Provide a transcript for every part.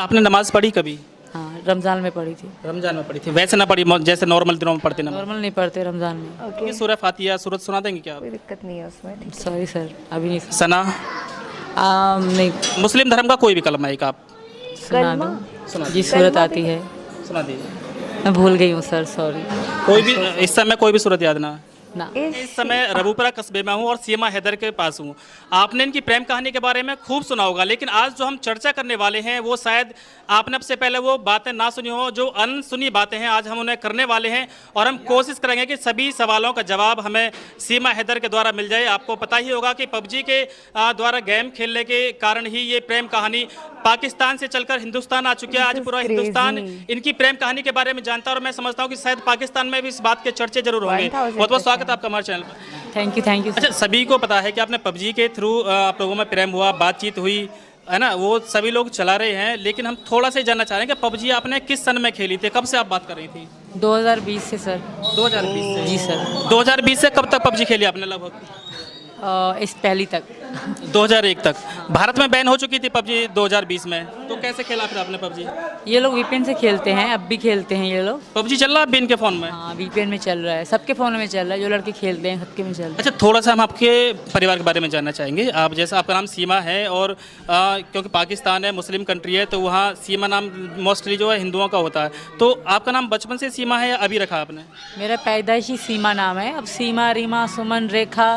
आपने नमाज़ पढ़ी कभी? हाँ, रमज़ान में पढ़ी थी। रमज़ान में पढ़ी थी, वैसे ना पढ़ी जैसे नॉर्मल दिनों में पढ़ते नमाज़? नॉर्मल नहीं पढ़ते रमज़ान में। ओके, ये सूरह फातिहा सूरत सुना देंगे क्या आप? कोई दिक्कत नहीं है उसमें, ठीक है। सॉरी सर, अभी नहीं सना, नहीं मुस्लिम धर्म का कोई भी कलमा एक आप सुना कलमा? दो। सुना जी, दीजिए। सूरत कलमा आती है, सुना दीजिए। मैं भूल गई हूँ सर, सॉरी। कोई भी इस समय कोई भी सूरत याद ना? ना। इस समय रबूपुरा कस्बे में हूँ और सीमा हैदर के पास हूँ। आपने इनकी प्रेम कहानी के बारे में खूब सुना होगा, लेकिन आज जो हम चर्चा करने वाले हैं वो शायद आपने अब से पहले वो बातें ना सुनी हो, जो अनसुनी बातें हैं आज हम उन्हें करने वाले हैं और हम कोशिश करेंगे कि सभी सवालों का जवाब हमें सीमा हैदर के द्वारा मिल जाए। आपको पता ही होगा कि पबजी के द्वारा गेम खेलने के कारण ही ये प्रेम कहानी पाकिस्तान से चलकर हिंदुस्तान आ चुकी है। आज पूरा हिंदुस्तान इनकी प्रेम कहानी के बारे में जानता है और मैं समझता हूँ कि शायद पाकिस्तान में भी इस बात के चर्चे जरूर होंगे। बहुत बहुत स्वागत है आपका हमारे चैनल पर। Thank you. अच्छा, सभी को पता है कि आपने पबजी के थ्रू आप लोगों में प्रेम हुआ, बातचीत हुई है ना, वो सभी लोग चला रहे हैं, लेकिन हम थोड़ा सा ही जानना चाह रहे हैं कि पबजी आपने किस सन में खेली थी, कब से आप बात कर रही थी? 2020 से सर। 2020 से? जी सर। 2020 से कब तक पबजी खेली आपने लगभग? इस पहली तक 2001 तक। भारत में बैन हो चुकी थी पबजी 2020 में, तो कैसे खेला फिर आपने पबजी? ये लोग वीपीएन से खेलते हैं, अब भी खेलते हैं ये लोग। पबजी चल रहा है अभी इनके फ़ोन में? हाँ, वीपीएन में चल रहा है, सबके फ़ोन में चल रहा है, जो लड़के खेलते हैं सबके में चल रहा है। अच्छा, थोड़ा सा हम आपके परिवार के बारे में जानना चाहेंगे। आप जैसा आपका नाम सीमा है और क्योंकि पाकिस्तान है, मुस्लिम कंट्री है, तो वहाँ सीमा नाम मोस्टली जो है हिंदुओं का होता है, तो आपका नाम बचपन से सीमा है या अभी रखा आपने? मेरा पैदाइशी सीमा नाम है, अब सीमा, रीमा, सुमन, रेखा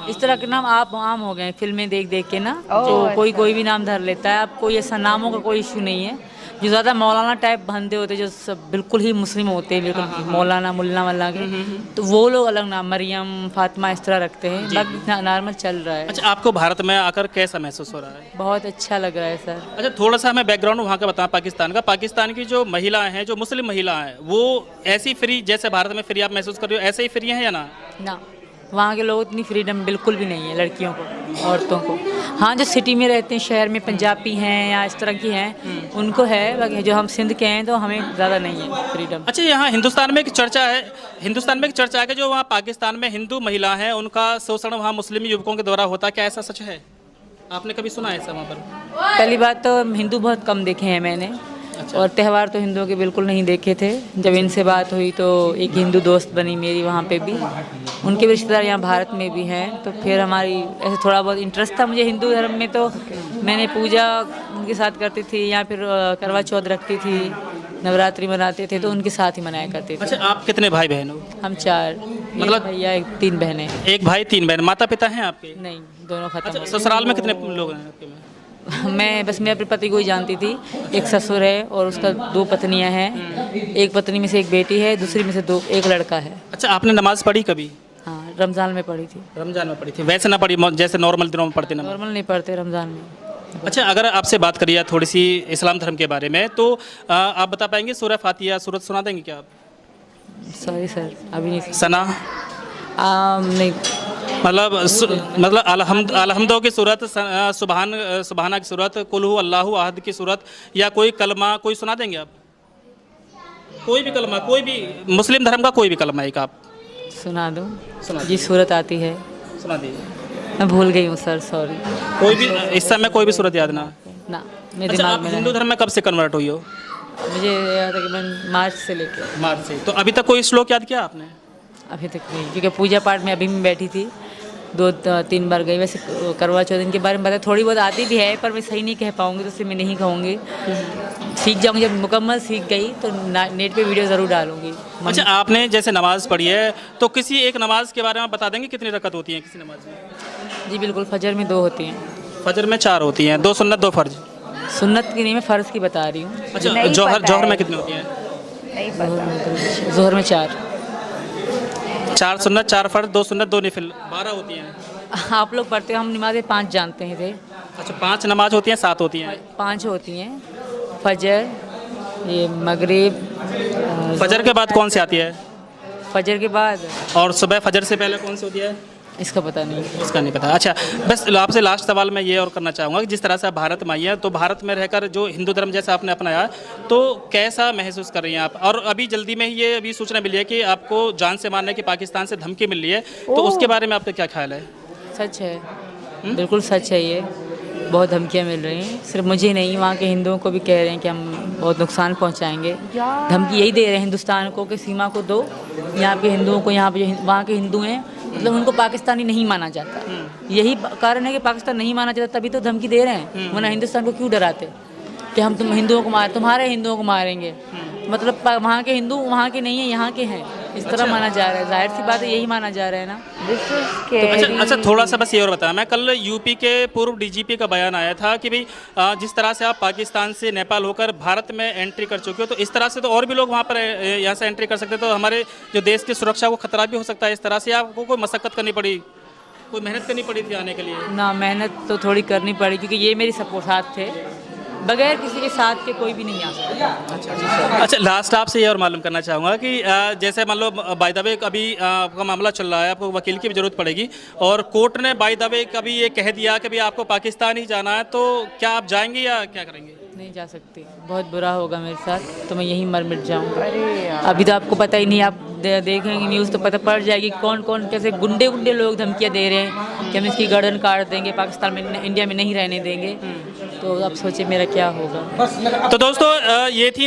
इस तरह के नाम आप आम हो गए फिल्में देख देख के ना, तो कोई भी नाम धर लेता है। अब कोई ऐसा नामों का कोई इशू नहीं है। जो ज़्यादा मौलाना टाइप बंदे होते हैं, जो सब बिल्कुल ही मुस्लिम होते हैं, बिल्कुल मौलाना मुल्ला वल्ला के, तो वो लोग अलग नाम मरियम, फातिमा इस तरह रखते हैं। बाकी नॉर्मल चल रहा है। अच्छा, आपको भारत में आकर कैसा महसूस हो रहा है? बहुत अच्छा लग रहा है सर। अच्छा, थोड़ा सा हमें बैकग्राउंड वहाँ का बताएं पाकिस्तान का। पाकिस्तान की जो महिलाएं हैं, जो मुस्लिम महिलाएं हैं, वो ऐसी फ्री जैसे भारत में फ्री आप महसूस कर रहे हो, ऐसे ही फ्री हैं या ना? ना, वहाँ के लोग इतनी फ्रीडम बिल्कुल भी नहीं है लड़कियों को, औरतों को। हाँ, जो सिटी में रहते हैं, शहर में पंजाबी हैं या इस तरह की हैं, उनको है, बाकी जो हम सिंध के हैं तो हमें ज़्यादा नहीं है फ्रीडम। अच्छा, यहाँ हिंदुस्तान में एक चर्चा है कि जो वहाँ पाकिस्तान में हिंदू महिला हैं उनका शोषण वहाँ मुस्लिम युवकों के द्वारा होता है, क्या ऐसा सच है? आपने कभी सुना है ऐसा वहाँ पर? पहली बात तो हिंदू बहुत कम देखे हैं मैंने। अच्छा। और त्यौहार तो हिंदुओं के बिल्कुल नहीं देखे थे। जब इनसे बात हुई तो एक हिंदू दोस्त बनी मेरी वहाँ पे भी, उनके भी रिश्तेदार यहाँ भारत में भी हैं, तो फिर हमारी ऐसे थोड़ा बहुत इंटरेस्ट था मुझे हिंदू धर्म में, तो मैंने पूजा उनके साथ करती थी, या फिर करवा चौथ रखती थी, नवरात्रि मनाते थे तो उनके साथ ही मनाया करते थे। अच्छा, आप कितने भाई बहन हो? हम 4, मतलब भैया 3 बहनें। एक भाई 3 बहन। माता पिता हैं आपके? नहीं, दोनों खत्म। अच्छा, ससुराल में कितने लोग हैं आपके में? मैं बस मेरे अपने पति को ही जानती थी। एक ससुर है और उसका 2 पत्नियां हैं। एक पत्नी में से एक बेटी है, दूसरी में से एक लड़का है। अच्छा, आपने नमाज़ पढ़ी कभी? हाँ, रमज़ान में पढ़ी थी। रमज़ान में पढ़ी थी, वैसे ना पढ़ी जैसे नॉर्मल दिनों में पढ़ते नमाज़? नॉर्मल नहीं पढ़ते रमज़ान में। अच्छा, अगर आपसे बात करिए थोड़ी सी इस्लाम धर्म के बारे में, तो आप बता पाएंगे सूरह फातिहा सूरत सुना देंगे क्या आप? सॉरी सर, अभी नहीं। सना, नहीं, मतलब अलहम्दो की सूरत, सुबहाना की सूरत, कुल हु अल्लाहु अहद की सूरत, या कोई कलमा कोई सुना देंगे आप? कोई भी कलमा, कोई भी मुस्लिम धर्म का कोई भी कलमा एक आप सुना दूँ? सुना जी, सूरत आती है, सुना दीजिए। मैं भूल गई हूँ सर, सॉरी। कोई भी इस समय कोई भी सूरत याद ना? ना, मेरे अच्छा, दिमाग आप में हिंदू धर्म में कब से कन्वर्ट हुई हो? मुझे याद है कि मैं मार्च से लेकर मार्च से। तो अभी तक कोई श्लोक याद किया आपने? अभी तक नहीं, क्योंकि पूजा पाठ में अभी मैं बैठी थी, 2-3 बार गई। वैसे करवा चौथ इनके बारे में पता थोड़ी बहुत आती भी है, पर मैं सही नहीं कह पाऊँगी, तो इसलिए मैं नहीं कहूँगी। सीख जाऊँगी, जब मुकम्मल सीख गई तो नेट पे वीडियो ज़रूर डालूँगी। अच्छा, आपने जैसे नमाज़ पढ़ी है, तो किसी एक नमाज के बारे में बता देंगे कितनी रकत होती है किसी नमाज में? जी बिल्कुल, फजर में 2 होती हैं। फजर में 4 होती हैं, 2 सुन्नत 2 फ़र्ज। सुन्नत की नहीं, मैं फ़र्ज़ की बता रही हूँ। अच्छा, जौहर में कितनी होती हैं? नहीं पता। ज़ोहर में 4 सुन्नत 4 फ़र्ज, 2 सुन्नत 2 नफिल, 12 होती हैं। आप लोग पढ़ते हो, हम नमाज़ें 5 जानते हैं थे। अच्छा, 5 नमाज होती हैं, 7 होती हैं? 5 होती हैं। फजर, ये मगरिब, फजर के बाद कौन सी आती है? फजर के बाद, और सुबह फजर से पहले कौन सी होती है? इसका पता नहीं। उसका नहीं पता। अच्छा, बस आपसे लास्ट सवाल मैं ये और करना चाहूँगा कि जिस तरह से आप भारत में आई हैं, तो भारत में रहकर जो हिंदू धर्म जैसा आपने अपनाया, तो कैसा महसूस कर रही हैं आप? और अभी जल्दी में ही ये अभी सूचना मिली है कि आपको जान से मारने की पाकिस्तान से धमकी मिल रही है, तो उसके बारे में आपका क्या ख्याल है? सच है, बिल्कुल सच है ये। बहुत धमकियाँ मिल रही हैं, सिर्फ मुझे नहीं, वहाँ के हिंदुओं को भी कह रहे हैं कि हम बहुत नुकसान पहुँचाएंगे। धमकी यही दे रहे हैं हिंदुस्तान को कि सीमा को दो, यहाँ पे हिंदुओं को, यहाँ पे जो वहाँ के हिंदू हैं मतलब उनको पाकिस्तानी नहीं माना जाता। यही कारण है कि पाकिस्तान नहीं माना जाता, तभी तो धमकी दे रहे हैं, वरना हिंदुस्तान को क्यों डराते कि हम तुम हिंदुओं को तुम्हारे हिंदुओं को मारेंगे। मतलब वहाँ के हिंदू वहाँ के नहीं है, यहाँ के हैं, इस तरह माना जा रहा है। जाहिर सी बात है, यही माना जा रहा है ना। अच्छा, थोड़ा सा बस ये और बताया, मैं कल यूपी के पूर्व डीजीपी का बयान आया था कि भाई जिस तरह से आप पाकिस्तान से नेपाल होकर भारत में एंट्री कर चुके हो, तो इस तरह से तो और भी लोग वहाँ पर यहाँ से एंट्री कर सकते हैं, तो हमारे जो देश की सुरक्षा को खतरा भी हो सकता है। इस तरह से आपको कोई मशक्कत करनी पड़ी, कोई मेहनत करनी पड़ी थी आने के लिए? ना, मेहनत तो थोड़ी करनी पड़ी, क्योंकि ये मेरी सपोर्ट साथ थे, बगैर किसी के साथ के कोई भी नहीं आ सकता। अच्छा, लास्ट आपसे ये और मालूम करना चाहूँगा कि जैसे मान लो बाय द वे अभी आपका मामला चल रहा है, आपको वकील की भी ज़रूरत पड़ेगी, और कोर्ट ने बाय द वे कभी ये कह दिया कि भाई आपको पाकिस्तान ही जाना है, तो क्या आप जाएंगे या क्या करेंगे? नहीं जा सकती, बहुत बुरा होगा मेरे साथ, तो मैं यहीं मर मिट जाऊँगा। अभी तो आपको पता ही नहीं, आप देखेंगे न्यूज़ तो पता पड़ जाएगी कौन कौन कैसे गुंडे लोग धमकियाँ दे रहे हैं कि हम इसकी गर्दन काट देंगे, पाकिस्तान में, इंडिया में नहीं रहने देंगे। तो अब सोचिए मेरा क्या होगा। तो दोस्तों ये थी